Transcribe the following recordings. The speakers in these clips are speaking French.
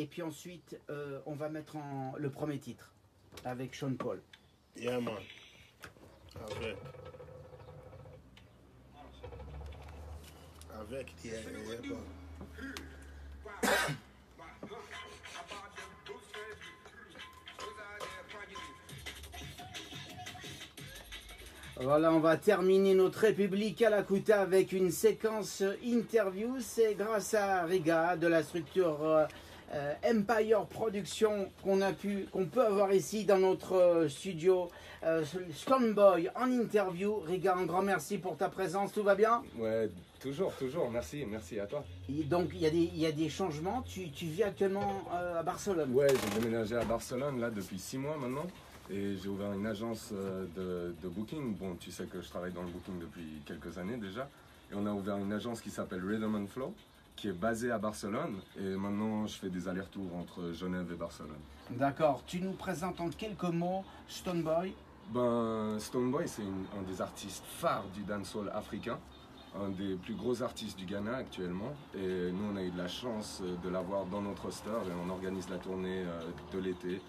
Et puis ensuite, on va mettre en le premier titre avec Sean Paul. Yeah, man. Avec, yeah, bon. Voilà, on va terminer notre République à la Kuta avec une séquence interview. C'est grâce à Riga de la structure Empire Production qu'on peut avoir ici dans notre studio. Stonebwoy en interview. Riga, un grand merci pour ta présence. Tout va bien? Ouais, toujours. Merci à toi. Et donc, il y a des changements. Tu vis actuellement à Barcelone? Ouais, j'ai déménagé à Barcelone là depuis 6 mois maintenant. Et j'ai ouvert une agence de booking. Bon, tu sais que je travaille dans le booking depuis quelques années déjà. Et on a ouvert une agence qui s'appelle Rhythm and Flow, qui est basée à Barcelone. Et maintenant, je fais des allers-retours entre Genève et Barcelone. D'accord. Tu nous présentes en quelques mots Stonebwoy? Stonebwoy, c'est un des artistes phares du dancehall africain. Un des plus gros artistes du Ghana actuellement. Et nous, on a eu de la chance de l'avoir dans notre roster. Et on organise la tournée de l'été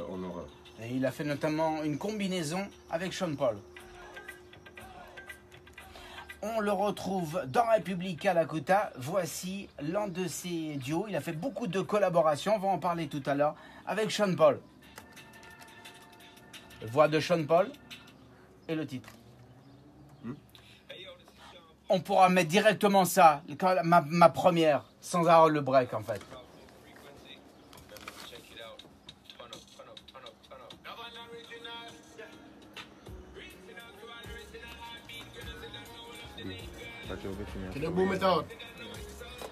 en Europe. Et il a fait notamment une combinaison avec Sean Paul. On le retrouve dans République à la Kuta. Voici l'un de ses duos. Il a fait beaucoup de collaborations, on va en parler tout à l'heure, avec Sean Paul. Voix de Sean Paul et le titre. On pourra mettre directement ça, ma première, sans avoir le break en fait. Can you boom it out?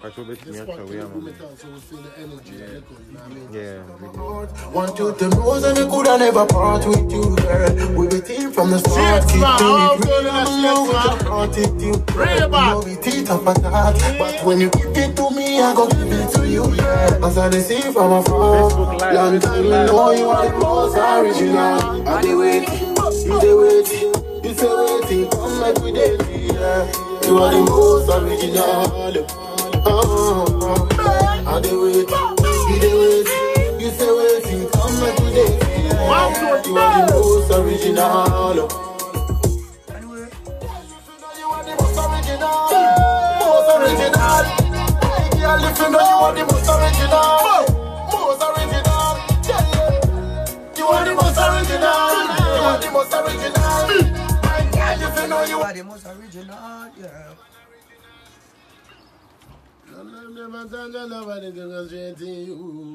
Catch over to This me, part, actually, can you yeah, boom man. it out so we feel the energy? Yeah. You know what I mean? Yeah, Want you to know that me coulda never part with you, girl. We be team from the start. Shit, man, how good Keep is it that real, shit, we can't take you. Bring it back. You know we teeth up at that. But when you give it to me, I go give it to you, yeah. As I see from afar. Facebook Live, Long Facebook time you Live. know you are the most original. I dey wait, you dey wait, you say waiting, come make we dey, yeah. You are the most original. I dey wait, you dey wait, you say waiting, come make we dey, yeah. You are the most original. You are the most original. Most original. Girl, if you know you are the most original. Most original. Yeah. You are the most original. You are the most original. My girl, if you know you are the most original. Yeah.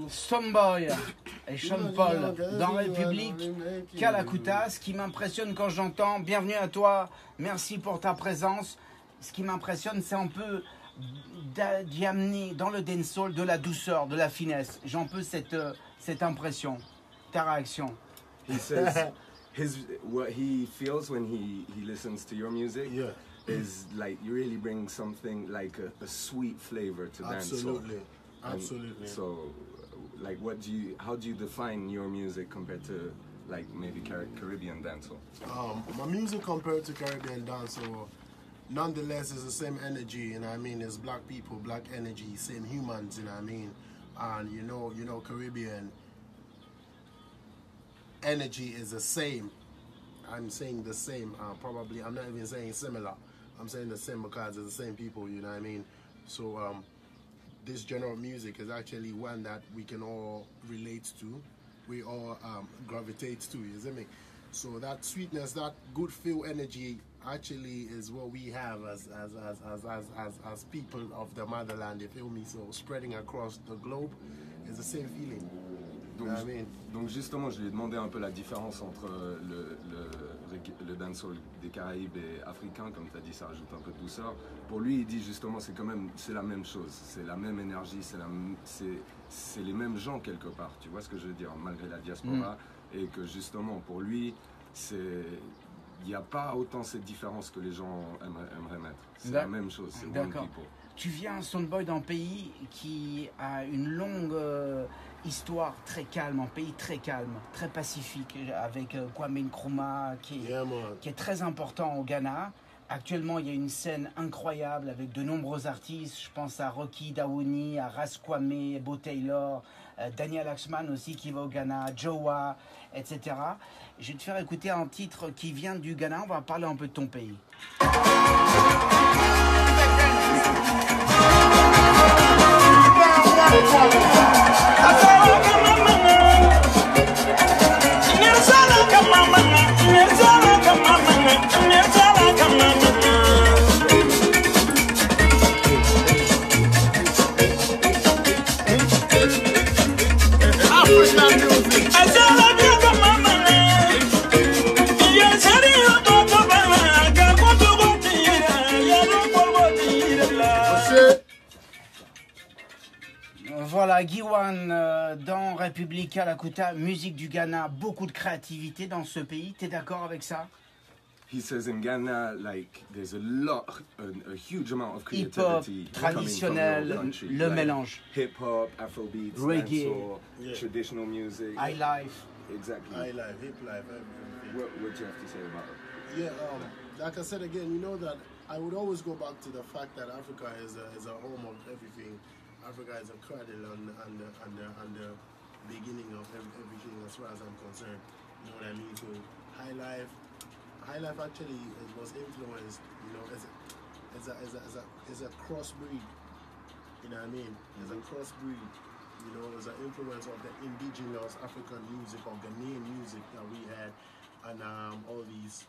Stonebwoy et Sean Paul dans République Kalakuta. Ce qui m'impressionne quand j'entends bienvenue à toi, merci pour ta présence. Ce qui m'impressionne, c'est un peu d'y amener dans le dancehall de la douceur, de la finesse. J'ai un peu cette impression. Ta réaction? He says what he feels when he listens to your music. Yeah. Is like you really bring something like a sweet flavor to dancehall. Absolutely. And Absolutely. So, like, how do you define your music compared to like maybe Caribbean dancehall? My music compared to Caribbean dancehall, nonetheless, is the same energy. You know what I mean? It's black people, black energy, same humans. You know what I mean? And you know, Caribbean energy is the same. I'm saying the same. Probably, I'm not even saying similar. I'm saying the same because it's the same people. You know what I mean? So this genre of music is actually one that we can all relate to. We all gravitate to. You see me? So that sweetness, that good feel energy, actually is what we have as people of the motherland. You feel me? So spreading across the globe is the same feeling. Donc justement, je lui ai demandé un peu la différence entre le dancehall des Caraïbes et africain, comme tu as dit, ça rajoute un peu de douceur. Pour lui, il dit justement, c'est la même chose, c'est la même énergie, c'est les mêmes gens quelque part, tu vois ce que je veux dire, malgré la diaspora, et que justement, pour lui, il n'y a pas autant cette différence que les gens aimeraient mettre. C'est la même chose, c'est one people. Tu viens, Stonebwoy, d'un pays qui a une longue histoire très calme, un pays très calme, très pacifique, avec Kwame Nkrumah, qui est très important au Ghana. Actuellement, il y a une scène incroyable avec de nombreux artistes. Je pense à Rocky Dawouni, à Ras Kwame, Bo Taylor, Daniel Axman aussi qui va au Ghana, Joa, etc. Je vais te faire écouter un titre qui vient du Ghana. On va parler un peu de ton pays. Voilà, Giwan dans Republica Lakuta, musique du Ghana, beaucoup de créativité dans ce pays. T'es d'accord avec ça? He says in Ghana, like, there's a huge amount of Hip-hop, creativity traditionnel, le mélange. Hip-hop, Afrobeats, Reggae, dancehall, traditional music. High life. Exactly. High life, hip life, everything. What do you have to say about it? Yeah, like I said again, you know that I would always go back to the fact that Africa is a home of everything. Africa is a cradle and the beginning of everything as far as I'm concerned. You know what I mean? So high life actually was influenced, you know, as a crossbreed. You know what I mean? As a crossbreed, you know, as an influence of the indigenous African music or Ghanaian music that we had, and all these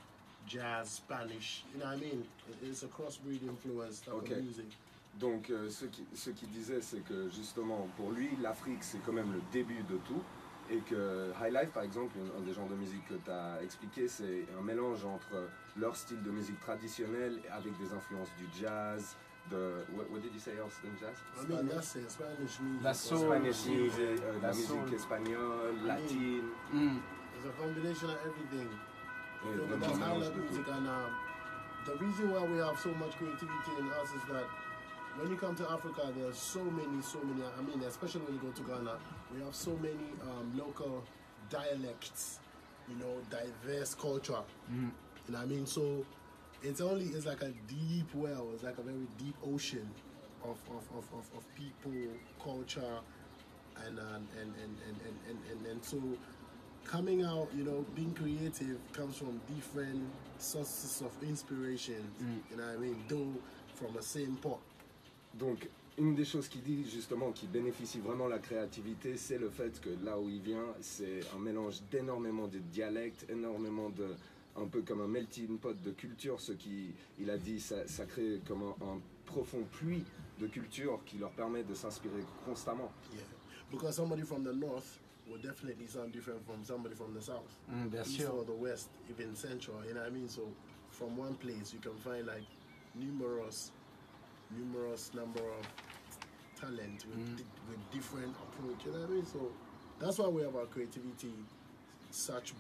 jazz, Spanish. You know what I mean? It's a crossbreed influence type of music. Donc ce qu'il disait, c'est que justement pour lui l'Afrique c'est quand même le début de tout et que High Life par exemple, un des genres de musique que tu as expliqué, c'est un mélange entre leur style de musique traditionnelle avec des influences du jazz, de what did you say else than jazz? I mean that's it, Spanish music. La soul, Spanish music, la musique espagnole, latine. It's a combination of everything. That's High Life music, and the reason why we have so much creativity in us is that when you come to Africa, there's so many, I mean, especially when you go to Ghana, we have so many local dialects, you know, diverse culture. You know what I mean? So it's like a deep well, it's like a very deep ocean of people, culture, and so coming out, you know, being creative comes from different sources of inspiration, you know what I mean? Though from the same pot. Donc, une des choses qu'il dit justement qui bénéficie vraiment la créativité, c'est le fait que là où il vient, c'est un mélange d'énormément de dialectes, énormément de, un peu comme un melting pot de culture, ce qui, il a dit, ça crée comme un profond puits de culture qui leur permet de s'inspirer constamment. Yeah, because somebody from the north will definitely sound different from somebody from the south, Bien east sûr. or the west, even central, you know what I mean? So from one place you can find like numerous number of talent with different approach, you know what I mean? So that's why we have our creativity such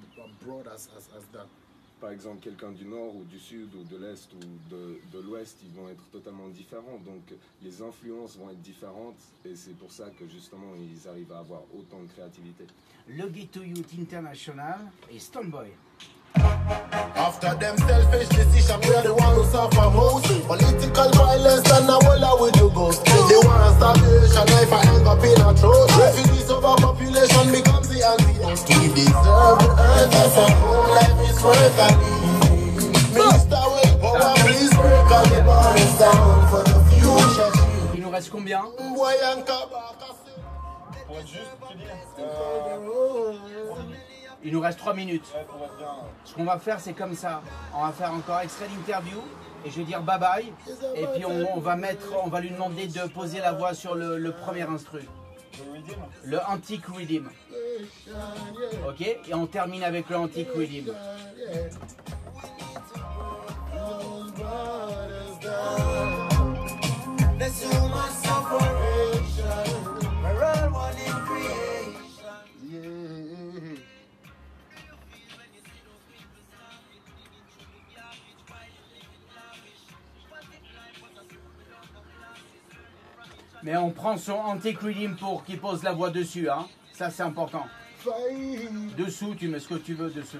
broad as that. Par exemple, quelqu'un du nord ou du sud ou de l'est ou de l'ouest, ils vont être totalement différents. Donc les influences vont être différentes et c'est pour ça que justement ils arrivent à avoir autant de créativité. Le Ghetto Youth International et Stonebwoy. After them selfish decision, we are the one who suffer most. Political violence and now all would you go? They want starvation, life I end up in a throat. Refugees overpopulation becomes the antidote. We deserve the earth as a whole, life is worth a need. Mr. Way, power, please break all the bars down for the future. Il nous reste combien? Boy and Kabaka. Il nous reste 3 minutes. Ce qu'on va faire, c'est comme ça. On va faire encore extrait d'interview et je vais dire bye bye. Et puis on va lui demander de poser la voix sur le premier instru. Le Antique Rhythm. Ok? Et on termine avec le Antique Rhythm. Mais on prend son Antique Rhythm pour qu'il pose la voix dessus, hein. Ça c'est important. Dessous, tu mets ce que tu veux dessous.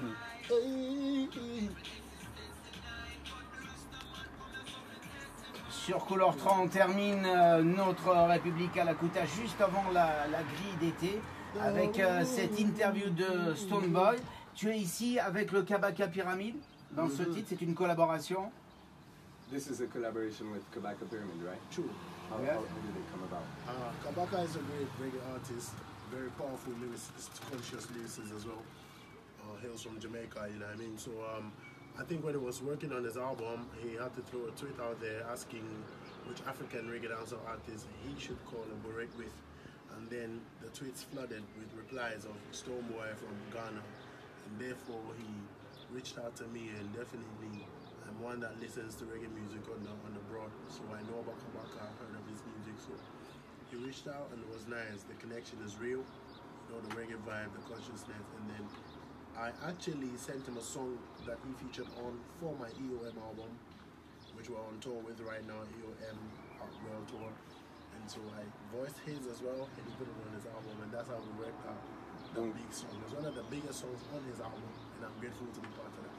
Sur Couleur 3, on termine notre République à la Kuta juste avant la grille d'été avec cette interview de Stonebwoy. Tu es ici avec le Kabaka Pyramid dans ce titre, c'est une collaboration. This is a collaboration with Kabaka Pyramid, right? True. How did it come about? Kabaka is a great reggae artist, very powerful lyricist, conscious lyricist as well. Hails from Jamaica, you know what I mean? So I think when he was working on his album, he had to throw a tweet out there asking which African reggae dancer artist he should collaborate with. And then the tweets flooded with replies of Stonebwoy from Ghana. And therefore he reached out to me, and definitely I'm one that listens to reggae music on the broad. So I know about Kabaka, I've heard of his music. So he reached out and it was nice. The connection is real, you know, the reggae vibe, the consciousness. And then I actually sent him a song that he featured on for my EOM album, which we're on tour with right now, EOM Art World Tour. And so I voiced his as well, and he put it on his album, and that's how we worked out the big song. It's one of the biggest songs on his album, and I'm grateful to be part of that.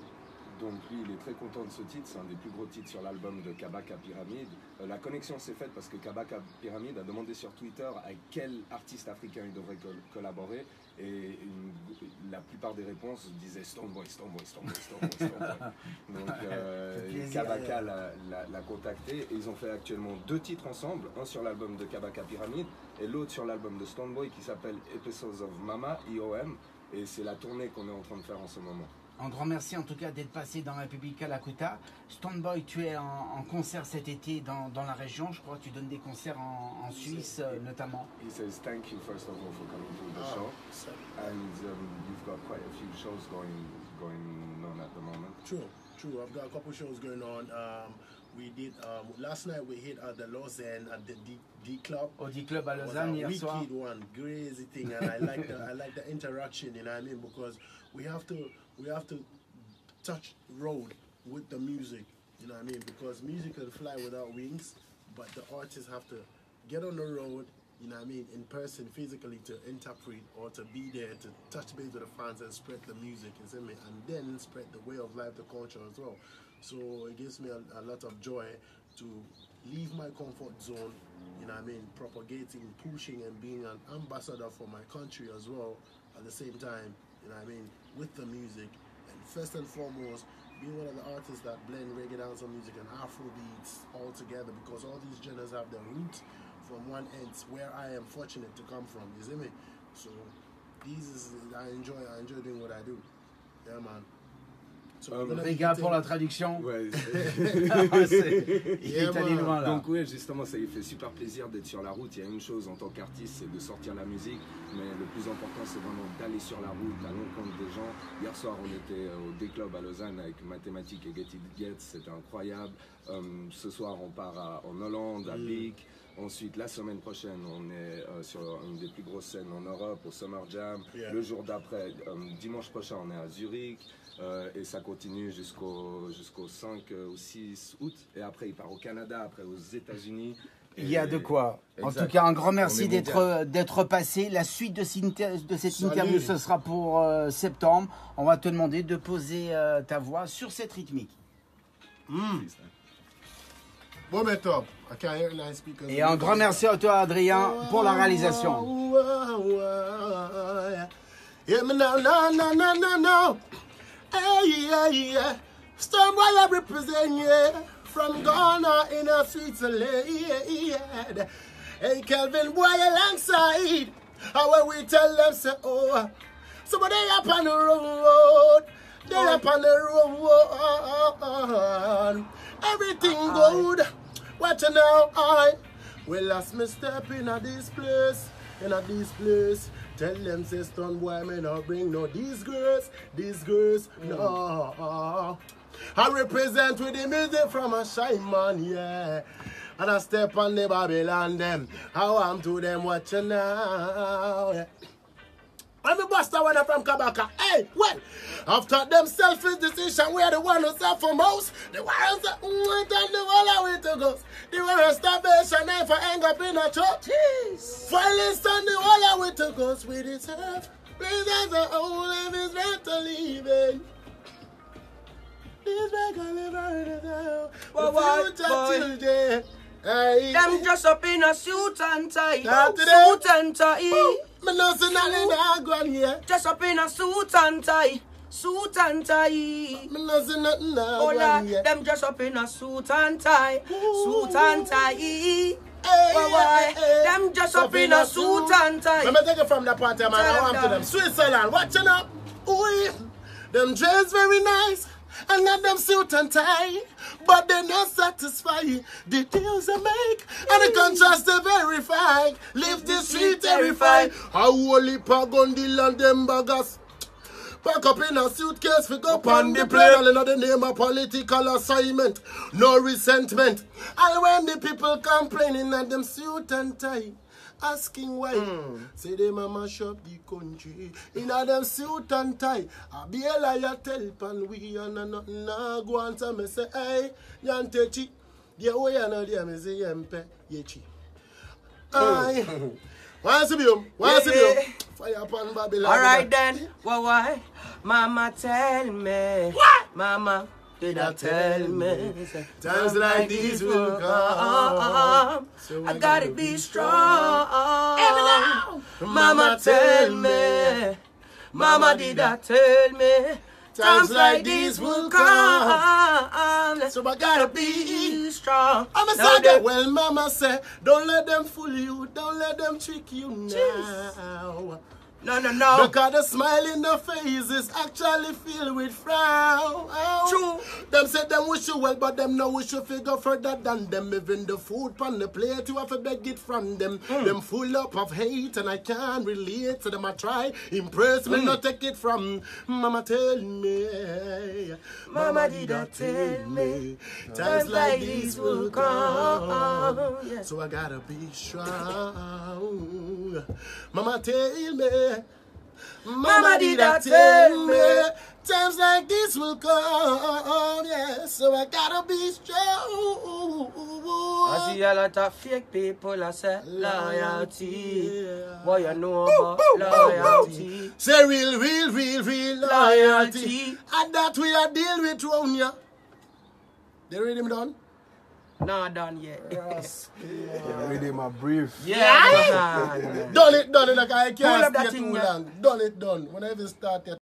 Donc lui, il est très content de ce titre, c'est un des plus gros titres sur l'album de Kabaka Pyramid. La connexion s'est faite parce que Kabaka Pyramid a demandé sur Twitter à quel artiste africain il devrait collaborer, et la plupart des réponses disaient Stonebwoy. Donc Kabaka l'a contacté, et ils ont fait actuellement 2 titres ensemble, un sur l'album de Kabaka Pyramid et l'autre sur l'album de Stonebwoy qui s'appelle Episodes of Mama, EOM, et c'est la tournée qu'on est en train de faire en ce moment. Un grand merci en tout cas d'être passé dans République à la Kuta. Stonebwoy, tu es en concert cet été dans la région, je crois que tu donnes des concerts en Suisse notamment. He says thank you first of all for coming to the show, and you've got quite a few shows going on at the moment. True. I've got a couple shows going on. We did last night. We hit at the Lausanne at the D Club. Au D Club à Lausanne hier soir. Wicked one, crazy thing, and I like the interaction. You know what I mean? Because we have to touch road with the music. You know what I mean? Because music can fly without wings, but the artists have to get on the road. You know what I mean? In person, physically, to interpret or to be there to touch base with the fans and spread the music. You see me? And then spread the way of life, the culture as well. So it gives me a lot of joy to leave my comfort zone, you know what I mean, propagating, pushing, and being an ambassador for my country as well at the same time, you know what I mean, with the music. And first and foremost, being one of the artists that blend reggae dancehall music and Afro beats all together, because all these genres have their roots from one end where I am fortunate to come from, you see me? So I enjoy doing what I do. Yeah, man. Riga pour la traduction. Ouais. Il est allé loin là. Donc oui, justement, ça lui fait super plaisir d'être sur la route. Il y a une chose en tant qu'artiste, c'est de sortir la musique, mais le plus important, c'est vraiment d'aller sur la route, à l'encontre des gens. Hier soir, on était au D-Club à Lausanne avec Mathématiques et Get It Get, c'était incroyable. Ce soir, on part en Hollande, à Bic. Ensuite, la semaine prochaine, on est sur une des plus grosses scènes en Europe, au Summer Jam. Yeah. Le jour d'après, dimanche prochain, on est à Zurich. Et ça continue jusqu'au 5 ou 6 août. Et après, il part au Canada, après aux États-Unis. Il y a de quoi. Exact. En tout cas, un grand merci d'être passé. La suite de cette interview, ce sera pour septembre. On va te demander de poser ta voix sur cette rythmique. Et un grand merci à toi, Adrien, pour la réalisation. Hey, Stonebwoy I represent, yeah, from Ghana in a Switzerland, yeah. Hey, Kelvin Boy alongside, how we tell them, say, oh, somebody up on the road, they up on the road, everything good, watch now, we lost me step in a this place, Tell them, say, Stonebwoy, may not bring no these girls, no. I represent with the music from a shine man, yeah. And I step on the Babylon, them. How I'm to them watching now, yeah. I'm a buster when I'm from Kabaka. Hey, well, after them selfish decision, we are the one who suffer most. The ones that want on the wall way to go. The one starvation never end up in a church. Violence on the wall way to go. We deserve. Please, as a whole life is right to leave it. This make a live Why, children. Hey. Them dress up in a suit and tie. Not today. Suit and tie. Me no see nothing that go on here. Dress up in a suit and tie. Suit and tie. Me no see nothing that Oh go Lord, on here. them dress up in a suit and tie. Suit and tie. Hey, Why? hey. Them dress up in a suit and tie. Let me take it from the party, man. I want to them. Switzerland, watching up. Ooh, them dress very nice. And not them suit and tie, but they not satisfy the deals they make, and the contrast they verify. Leave the street terrified. How holy pagondil and them baggers pack up in a suitcase, we go on the plane. All in the name of political assignment, no resentment. And when the people complaining at them suit and tie, asking why, say they mama shop the country in a them suit and tie. I be a liar tell pan we and nothing na go on to me say, hey, yantechi, the way I know them is a yempe yechi. Aye. Why see you? Why see you? Fire upon Babylon. Alright then, why? Mama tell me. What? Mama, did I tell me? Times like these will come. So I gotta be strong. Mama tell me. Mama, did I tell me? Times like these will come. So I gotta be strong. I'm a say that. Well, mama say, don't let them fool you. Don't let them trick you now. No, no, no. Because the smile in the face is actually filled with frown. True. Them say them wish you well, but them no wish you figure further than them. Even the food on the plate, you have to beg it from them. Them full up of hate, and I can't relate to them. I try impress me, not take it from. Mama tell me, Mama did I tell me, times like these will come. Yes. So I gotta be strong. Mama tell me. Mama did I tell me, times like this will come, yeah, so I gotta be strong. I see a lot of fake people, I say loyalty. What you know about loyalty? Say real loyalty. Loyalty. And that we are deal with round ya. They read him done? Not done yet. Yes. Yeah, read him a brief. Yeah. Done it, like I Pull up can't that stay thing, too yeah. long. Done it, done. Whenever you start